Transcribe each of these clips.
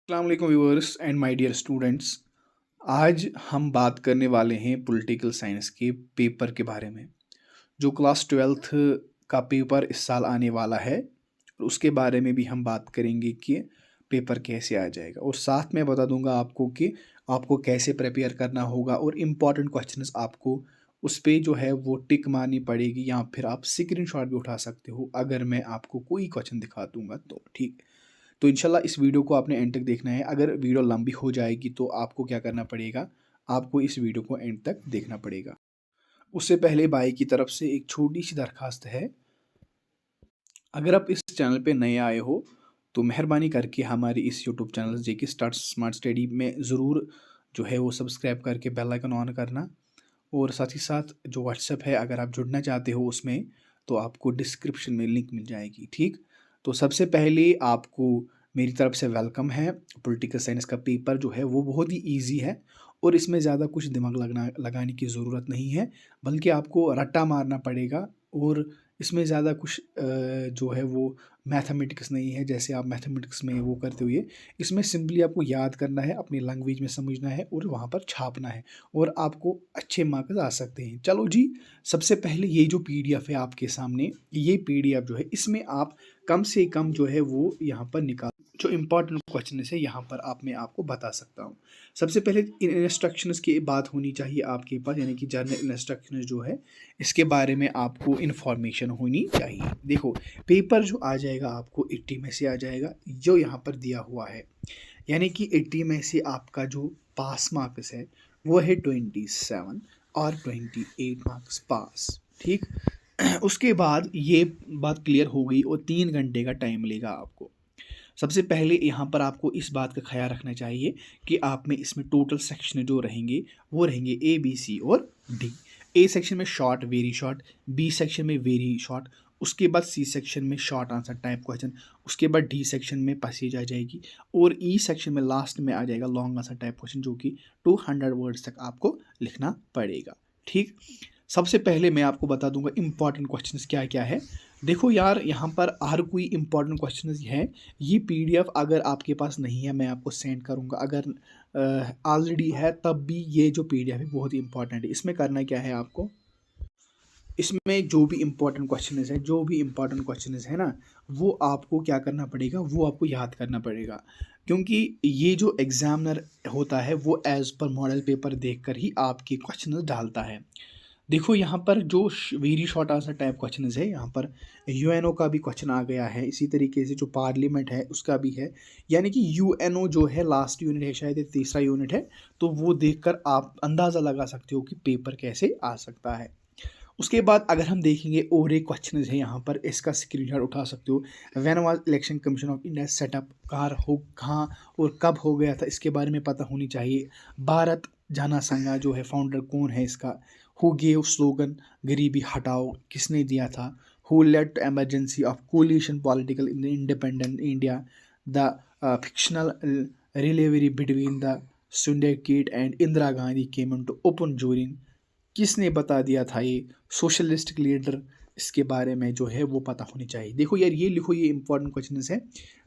अस्सलाम वालेकुम viewers and my dear students. आज हम बात करने वाले हैं पॉलिटिकल साइंस के पेपर के बारे में। जो क्लास ट्वेल्थ का पेपर इस साल आने वाला है, उसके बारे में भी हम बात करेंगे कि पेपर कैसे आ जाएगा, और साथ में बता दूंगा आपको कि आपको कैसे प्रिपेयर करना होगा और इम्पॉर्टेंट क्वेश्चंस आपको उस पे जो है वो टिक मारनी पड़ेगी, या फिर आप स्क्रीनशॉट भी उठा सकते हो अगर मैं आपको कोई क्वेश्चन दिखा दूंगा तो ठीक। तो इंशाल्लाह इस वीडियो को आपने एंड तक देखना है। अगर वीडियो लंबी हो जाएगी तो आपको क्या करना पड़ेगा, आपको इस वीडियो को एंड तक देखना पड़ेगा। उससे पहले भाई की तरफ से एक छोटी सी दरखास्त है। अगर आप इस चैनल पे नए आए हो तो मेहरबानी करके हमारे इस यूट्यूब चैनल जेके स्टार्ट स्मार्ट स्टडी में ज़रूर जो है वो सब्सक्राइब करके बेल आइकन ऑन करना। और साथ ही साथ जो व्हाट्सएप है, अगर आप जुड़ना चाहते हो उसमें तो आपको डिस्क्रिप्शन में लिंक मिल जाएगी, ठीक। तो सबसे पहले आपको मेरी तरफ से वेलकम है। पॉलिटिकल साइंस का पेपर जो है वो बहुत ही इजी है और इसमें ज़्यादा कुछ दिमाग लगाने की ज़रूरत नहीं है, बल्कि आपको रट्टा मारना पड़ेगा। और इसमें ज़्यादा कुछ जो है वो मैथमेटिक्स नहीं है, जैसे आप मैथमेटिक्स में वो करते हुए। इसमें सिंपली आपको याद करना है, अपनी लैंग्वेज में समझना है और वहाँ पर छापना है, और आपको अच्छे मार्क्स आ सकते हैं। चलो जी, सबसे पहले ये जो पीडीएफ है आपके सामने, ये पीडीएफ जो है इसमें आप कम से कम जो है वो यहाँ पर निकाल, जो इम्पोर्टेंट क्वेश्चन है यहाँ पर मैं आपको बता सकता हूँ। सबसे पहले इंस्ट्रक्शंस की बात होनी चाहिए आपके पास, यानी कि जर्नल इंस्ट्रक्शंस जो है इसके बारे में आपको इन्फॉर्मेशन होनी चाहिए। देखो, पेपर जो आ जाएगा आपको 80 में से आ जाएगा, जो यहाँ पर दिया हुआ है, यानी कि 80 में से आपका जो पास मार्क्स है वो है 27 और 28 मार्क्स पास, ठीक। उसके बाद ये बात क्लियर हो गई, और 3 घंटे का टाइम लेगा आपको। सबसे पहले यहाँ पर आपको इस बात का ख्याल रखना चाहिए कि आप में इसमें टोटल सेक्शन जो रहेंगे वो रहेंगे ए बी सी और डी। ए सेक्शन में short very short, B section में वेरी शॉर्ट, उसके बाद सी सेक्शन में शॉर्ट आंसर टाइप क्वेश्चन, उसके बाद डी सेक्शन में पैसेज आ जाएगी, और ई सेक्शन में लास्ट में आ जाएगा लॉन्ग आंसर टाइप क्वेश्चन, जो कि 200 वर्ड्स तक आपको लिखना पड़ेगा, ठीक। सबसे पहले मैं आपको बता दूंगा इंपॉर्टेंट क्वेश्चंस क्या क्या है। देखो यार, यहाँ पर हर कोई इंपॉर्टेंट क्वेश्चंस है। ये पीडीएफ अगर आपके पास नहीं है मैं आपको सेंड करूँगा, अगर ऑलरेडी है तब भी ये जो पीडीएफ है बहुत ही इंपॉर्टेंट है। इसमें करना क्या है आपको, इसमें जो भी इंपॉर्टेंट क्वेश्चन है ना, वो आपको क्या करना पड़ेगा, वो आपको याद करना पड़ेगा। क्योंकि ये जो एग्जामिनर होता है वो एज पर मॉडल पेपर देखकर ही आपके क्वेश्चन डालता है। देखो यहाँ पर जो very short answer type question है, यहाँ पर यूएनओ का भी क्वेश्चन आ गया है, इसी तरीके से जो पार्लियामेंट है उसका भी है, यानी कि यूएनओ जो है लास्ट यूनिट है, शायद ये तीसरा यूनिट है, तो वो देखकर आप अंदाज़ा लगा सकते हो कि पेपर कैसे आ सकता है। उसके बाद अगर हम देखेंगे और एक क्वेश्चन है यहाँ पर, इसका स्क्रीनशॉट उठा सकते हो। When was election commission of India setup, कहाँ और कब हो गया था, इसके बारे में पता होनी चाहिए। भारत जनसंघ जो है फाउंडर कौन है इसका। हु गेव स्लोगन गरीबी हटाओ, किसने दिया था। Who led to emergency of coalition political in the independent India, the factional rivalry between the syndicate and Indira Gandhi came into open during, किसने बता दिया था ये सोशलिस्ट लीडर, इसके बारे में जो है वो पता होनी चाहिए। देखो यार, ये लिखो, ये इंपॉर्टेंट क्वेश्चन है।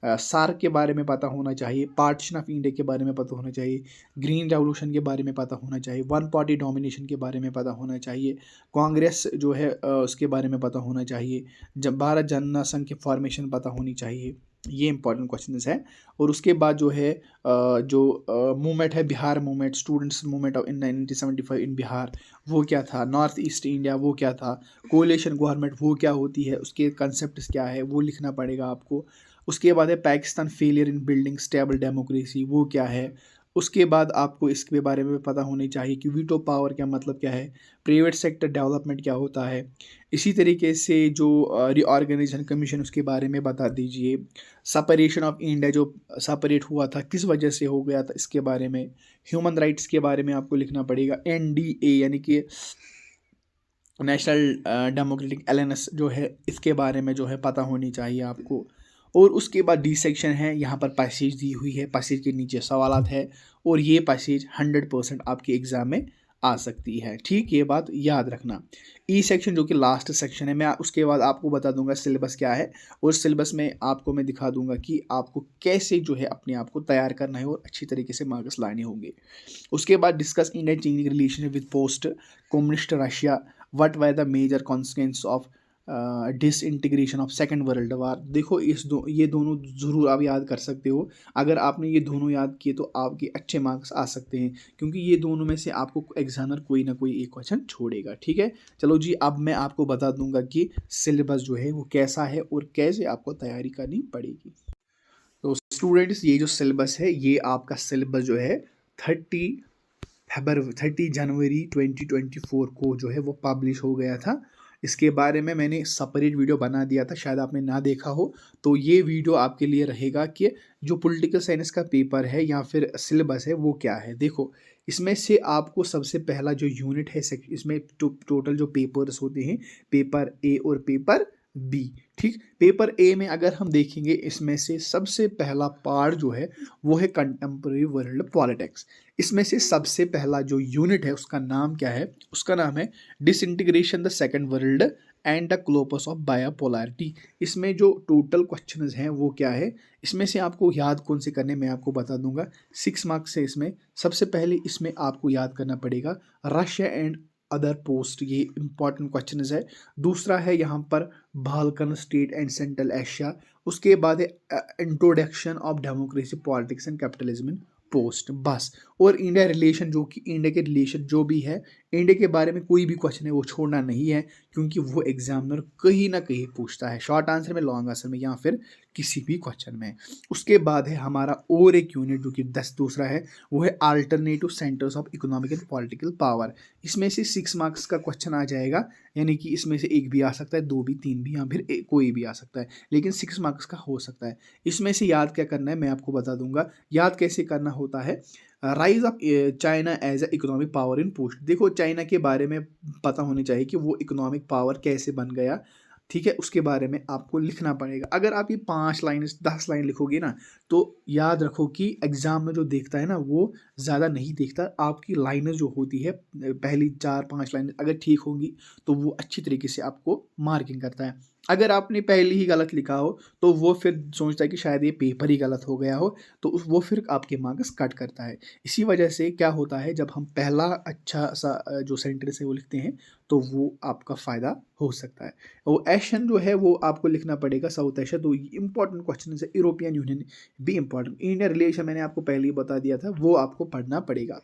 सार्क के बारे में पता होना चाहिए, पार्टीशन ऑफ इंडिया के बारे में पता होना चाहिए, ग्रीन रेवोल्यूशन के बारे में पता होना चाहिए, वन पार्टी डोमिनेशन के बारे में पता होना चाहिए, कांग्रेस जो है उसके बारे में पता होना चाहिए, जब भारत जनसंघ की फॉर्मेशन पता होनी चाहिए। ये इंपॉर्टेंट क्वेश्चन है। और उसके बाद जो है जो मूवमेंट है, Bihar movement, students movement of in 1975 in Bihar, वो क्या था। नॉर्थ ईस्ट इंडिया वो क्या था। कोलिशन गवर्नमेंट वो क्या होती है, उसके कंसेप्ट क्या है वो लिखना पड़ेगा आपको। उसके बाद है Pakistan failure in building stable democracy, वो क्या है। उसके बाद आपको इसके बारे में पता होनी चाहिए कि वीटो पावर क्या मतलब क्या है, प्राइवेट सेक्टर डेवलपमेंट क्या होता है। इसी तरीके से जो रीऑर्गेनाइजेशन कमीशन, उसके बारे में बता दीजिए। सेपरेशन ऑफ इंडिया जो सेपरेट हुआ था किस वजह से हो गया था, इसके बारे में। ह्यूमन राइट्स के बारे में आपको लिखना पड़ेगा। एनडीए यानी कि नेशनल डेमोक्रेटिक अलायंस जो है, इसके बारे में जो है पता होनी चाहिए आपको। और उसके बाद डी सेक्शन है, यहाँ पर पैसेज दी हुई है, पैसेज के नीचे सवालात है, और ये पैसेज 100% आपके एग्ज़ाम में आ सकती है। ठीक, ये बात याद रखना। ई सेक्शन जो कि लास्ट सेक्शन है, मैं उसके बाद आपको बता दूंगा सिलेबस क्या है, और सिलेबस में आपको मैं दिखा दूंगा कि आपको कैसे जो है अपने आप को तैयार करना है और अच्छी तरीके से मार्क्स लाने होंगे। उसके बाद डिस्कस इंडिया चीनी relation with post communist Russia, what were the major consequence of disintegration of second world war. देखो ये दोनों ज़रूर आप याद कर सकते हो। अगर आपने ये दोनों याद किए तो आपके अच्छे मार्क्स आ सकते हैं, क्योंकि ये दोनों में से आपको एग्जामिनर कोई ना कोई एक क्वेश्चन छोड़ेगा। ठीक है, चलो जी, अब मैं आपको बता दूंगा कि सिलेबस जो है वो कैसा है और कैसे आपको तैयारी करनी पड़ेगी। तो स्टूडेंट्स, ये जो सिलेबस है, ये आपका सिलेबस जो है 30 जनवरी 2024 को जो है वो पब्लिश हो गया था। इसके बारे में मैंने सेपरेट वीडियो बना दिया था, शायद आपने ना देखा हो। तो ये वीडियो आपके लिए रहेगा कि जो पॉलिटिकल साइंस का पेपर है या फिर सिलेबस है वो क्या है। देखो, इसमें से आपको सबसे पहला जो यूनिट है, इसमें टोटल जो पेपर्स होते हैं, पेपर ए और पेपर बी। ठीक, पेपर ए में अगर हम देखेंगे, इसमें से सबसे पहला पार्ट जो है वो है कंटेम्प्रेरी वर्ल्ड पॉलिटिक्स। इसमें से सबसे पहला जो यूनिट है उसका नाम क्या है? उसका नाम है disintegration the second world and the collapse of bipolarity. इसमें जो टोटल क्वेश्चंस हैं वो क्या है, इसमें से आपको याद कौन से करने मैं आपको बता दूंगा। 6 मार्क्स से इसमें सबसे पहले इसमें आपको याद करना पड़ेगा रशिया एंड अदर पोस्ट, ये इंपॉर्टेंट क्वेश्चन है। दूसरा है यहाँ पर Balkan state and central Asia. उसके बाद है introduction of democracy politics and capitalism in post, बस। और इंडिया रिलेशन, जो कि इंडिया के रिलेशन जो भी है, इंडिया के बारे में कोई भी क्वेश्चन है वो छोड़ना नहीं है, क्योंकि वो एग्जामिनर कहीं ना कहीं पूछता है, शॉर्ट आंसर में, लॉन्ग आंसर में, या फिर किसी भी क्वेश्चन में। उसके बाद है हमारा और एक यूनिट जो कि दूसरा है, वो है alternative centres of economic and political power. इसमें से 6 मार्क्स का क्वेश्चन आ जाएगा, यानी कि इसमें से एक भी आ सकता है, दो भी, तीन भी, या फिर कोई भी आ सकता है, लेकिन 6 मार्क्स का हो सकता है। इसमें से याद क्या करना है मैं आपको बता दूंगा। याद कैसे करना होता है, rise of China as a economic power in post. देखो, चाइना के बारे में पता होनी चाहिए कि वो इकोनॉमिक पावर कैसे बन गया। ठीक है, उसके बारे में आपको लिखना पड़ेगा। अगर आप ये 5 लाइन 10 लाइन लिखोगे ना, तो याद रखो कि एग्जाम में जो देखता है ना वो ज़्यादा नहीं देखता। आपकी लाइनें जो होती है, पहली 4-5 लाइन अगर ठीक होंगी तो वो अच्छी तरीके से आपको मार्किंग करता है। अगर आपने पहले ही गलत लिखा हो तो वो फिर सोचता है कि शायद ये पेपर ही गलत हो गया हो, तो वो फिर आपके मार्क्स कट करता है। इसी वजह से क्या होता है, जब हम पहला अच्छा सा जो सेंटेंस है वो लिखते हैं तो वो आपका फ़ायदा हो सकता है। वो एशियन जो है वो आपको लिखना पड़ेगा, साउथ एशिया। तो इंपॉर्टेंट क्वेश्चन है। यूरोपियन यूनियन भी इंपॉर्टेंट। इंडिया रिलेशन मैंने आपको पहले ही बता दिया था, वो आपको पढ़ना पड़ेगा।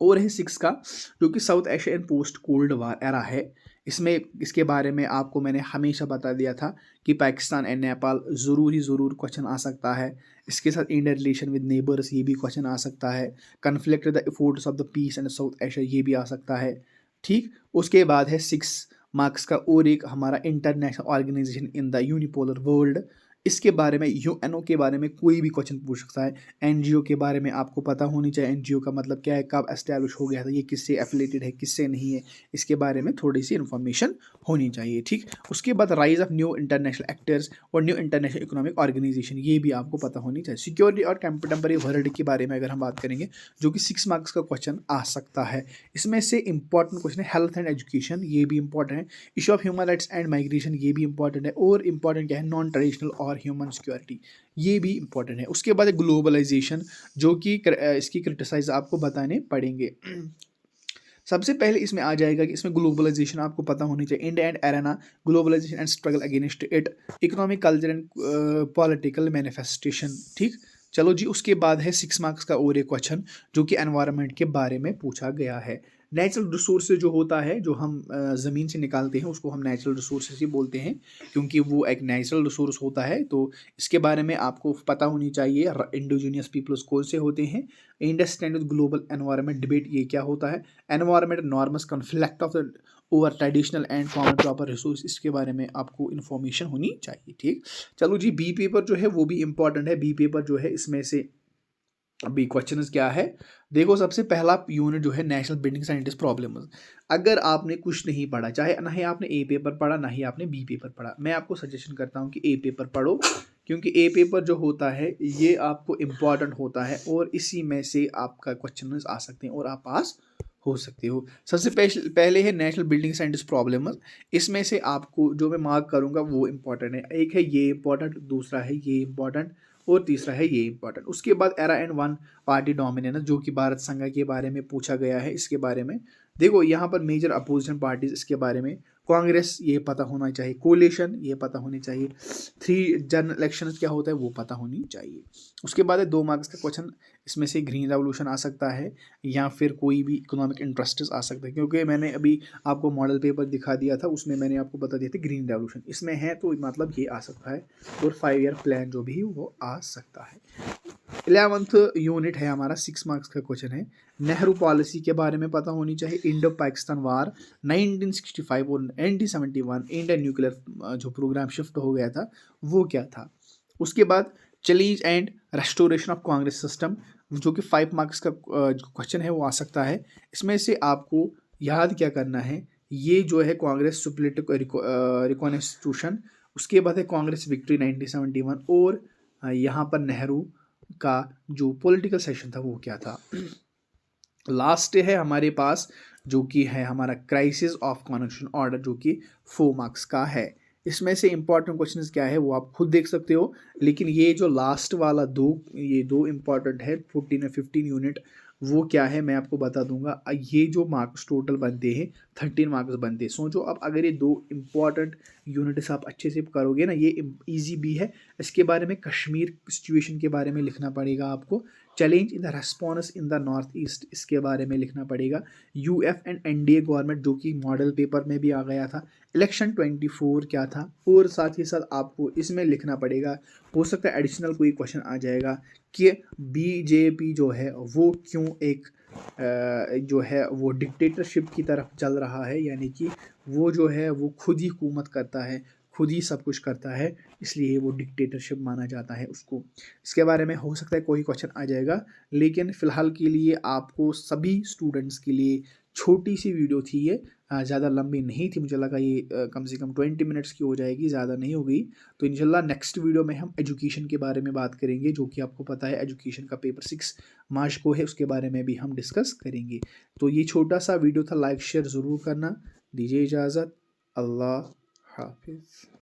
और है 6 का, जो कि south Asia and post cold war era है। इसके बारे में आपको मैंने हमेशा बता दिया था कि पाकिस्तान एंड नेपाल ज़रूर क्वेश्चन आ सकता है। इसके साथ इंडिया रिलेशन विद नेबर्स, ये भी क्वेश्चन आ सकता है। Conflict the efforts of the peace and South Asia, ये भी आ सकता है। ठीक, उसके बाद है 6 मार्क्स का और एक हमारा international organisation in the unipolar world. इसके बारे में, यूएनओ के बारे में कोई भी क्वेश्चन पूछ सकता है। एनजीओ के बारे में आपको पता होनी चाहिए, एनजीओ का मतलब क्या है, कब एस्टैब्लिश हो गया था, ये किससे एफिलेटेड है, किससे नहीं है, इसके बारे में थोड़ी सी इन्फॉर्मेशन होनी चाहिए। ठीक, उसके बाद rise of new international actors और न्यू इंटरनेशनल इकोनॉमिक ऑर्गेनाइजेशन, ये भी आपको पता होनी चाहिए। सिक्योरिटी और कंटेम्परेरी वर्ल्ड के बारे में अगर हम बात करेंगे, जो कि 6 मार्क्स का क्वेश्चन आ सकता है। इसमें से इंपॉर्टेंट क्वेश्चन है हेल्थ एंड एजुकेशन, ये भी इंपॉर्टेंट है। Issue of human rights and migration, ये भी इंपॉर्टेंट है। और इंपॉर्टेंट क्या है, नॉन ट्रेडिशनल और ह्यूमन सिक्योरिटी, ये भी इंपॉर्टेंट है। उसके बाद ग्लोबलाइजेशन, जो कि इसकी क्रिटिसाइज आपको बताने पड़ेंगे। सबसे पहले इसमें आ जाएगा कि इसमें ग्लोबलाइजेशन आपको पता होनी चाहिए। India and arena, globalisation and struggle against it, economic, culture and political manifestation. ठीक, चलो जी, उसके बाद है 6 मार्क्स का और एक क्वेश्चन, जो कि एनवायरनमेंट के बारे में पूछा गया है। नेचुरल रिसोर्सेज जो होता है, जो हम ज़मीन से निकालते हैं, उसको हम नेचुरल रिसोर्सेज ही बोलते हैं, क्योंकि वो एक नेचुरल रिसोर्स होता है। तो इसके बारे में आपको पता होनी चाहिए। इंडिजिनियस पीपल्स कौन से होते हैं, understand with global environment debate, ये क्या होता है, environment norms conflict of the over traditional and common proper resource, इसके बारे में आपको इन्फॉर्मेशन होनी चाहिए। ठीक, चलो जी, बी पेपर जो है वो भी इंपॉर्टेंट है। बी पेपर जो है, इसमें से अभी क्वेश्चन क्या है, देखो, सबसे पहला यूनिट जो है नेशनल बिल्डिंग साइंटिस्ट प्रॉब्लम्स। अगर आपने कुछ नहीं पढ़ा, चाहे ना ही आपने ए पेपर पढ़ा ना ही आपने बी पेपर पढ़ा, मैं आपको सजेशन करता हूं कि ए पेपर पढ़ो, क्योंकि ए पेपर जो होता है ये आपको इम्पॉर्टेंट होता है और इसी में से आपका क्वेश्चन आ सकते हैं और आप पास हो सकते हो। सबसे पहले है नेशनल बिल्डिंग साइंटिस्ट प्रॉब्लम। इसमें से आपको जो मैं मार्क करूँगा वो इम्पोर्टेंट है। एक है ये इम्पोर्टेंट, दूसरा है ये इम्पोर्टेंट और तीसरा है ये इम्पोर्टेंट। उसके बाद era and one party dominance, जो कि भारत संघ के बारे में पूछा गया है। इसके बारे में देखो यहाँ पर मेजर अपोजिशन पार्टीज, इसके बारे में कांग्रेस ये पता होना चाहिए, कोलिशन ये पता होनी चाहिए, 3 जनरल इलेक्शन क्या होता है वो पता होनी चाहिए। उसके बाद है 2 मार्क्स का क्वेश्चन, इसमें से ग्रीन रेवोल्यूशन आ सकता है या फिर कोई भी इकोनॉमिक इंटरेस्ट्स आ सकता है, क्योंकि मैंने अभी आपको मॉडल पेपर दिखा दिया था, उसमें मैंने आपको बता दिया था ग्रीन रेवोल्यूशन इसमें है, तो मतलब ये आ सकता है। और 5 ईयर प्लान जो भी वो आ सकता है। 11th यूनिट है हमारा, 6 मार्क्स का क्वेश्चन है। नेहरू पॉलिसी के बारे में पता होनी चाहिए। इंडो पाकिस्तान वार 1965 और 1971 इंडिया न्यूक्लियर जो प्रोग्राम शिफ्ट हो गया था वो क्या था। उसके बाद challenge and restoration of Congress system, जो कि 5 मार्क्स का क्वेश्चन है वो आ सकता है। इसमें से आपको याद क्या करना है, ये जो है कांग्रेस सुप्रीम रिकॉन्स्टिट्यूशन, उसके बाद है कांग्रेस विक्ट्री 1971 और यहाँ पर नेहरू का जो पॉलिटिकल सेशन था वो क्या था। लास्ट है हमारे पास जो कि है हमारा क्राइसिस ऑफ कॉन्स्टिट्यूशन ऑर्डर, जो कि 4 मार्क्स का है। इसमें से इंपॉर्टेंट क्वेश्चंस क्या है वो आप खुद देख सकते हो, लेकिन ये जो लास्ट वाला ये दो इंपॉर्टेंट है 14 और 15 यूनिट, वो क्या है मैं आपको बता दूंगा। ये जो मार्क्स टोटल बनते हैं 13 मार्क्स बनते हैं। सोचो अब अगर ये 2 इंपॉर्टेंट यूनिट्स आप अच्छे से करोगे ना, ये इजी भी है। इसके बारे में कश्मीर सिचुएशन के बारे में लिखना पड़ेगा आपको। Challenge in the response in the north east, इसके बारे में लिखना पड़ेगा। यूएफ एंड एनडीए गवर्नमेंट, जो कि मॉडल पेपर में भी आ गया था। इलेक्शन 24 क्या था, और साथ ही साथ आपको इसमें लिखना पड़ेगा। हो सकता है एडिशनल कोई क्वेश्चन आ जाएगा कि बीजेपी जो है वो क्यों एक जो है वो डिक्टेटरशिप की तरफ चल रहा है, यानी कि वो जो है वो खुद ही हुकूमत करता है, खुद ही सब कुछ करता है, इसलिए वो डिक्टेटरशिप माना जाता है उसको। इसके बारे में हो सकता है कोई क्वेश्चन आ जाएगा, लेकिन फ़िलहाल के लिए आपको सभी स्टूडेंट्स के लिए छोटी सी वीडियो थी ये, ज़्यादा लंबी नहीं थी। मुझे लगा ये कम से कम 20 मिनट्स की हो जाएगी, ज़्यादा नहीं होगी। तो इंशाल्लाह नेक्स्ट वीडियो में हम एजुकेशन के बारे में बात करेंगे, जो कि आपको पता है एजुकेशन का पेपर 6 मार्च को है, उसके बारे में भी हम डिस्कस करेंगे। तो ये छोटा सा वीडियो था, लाइक शेयर ज़रूर करना। दीजिए इजाज़त, अल्लाह हाफिज़।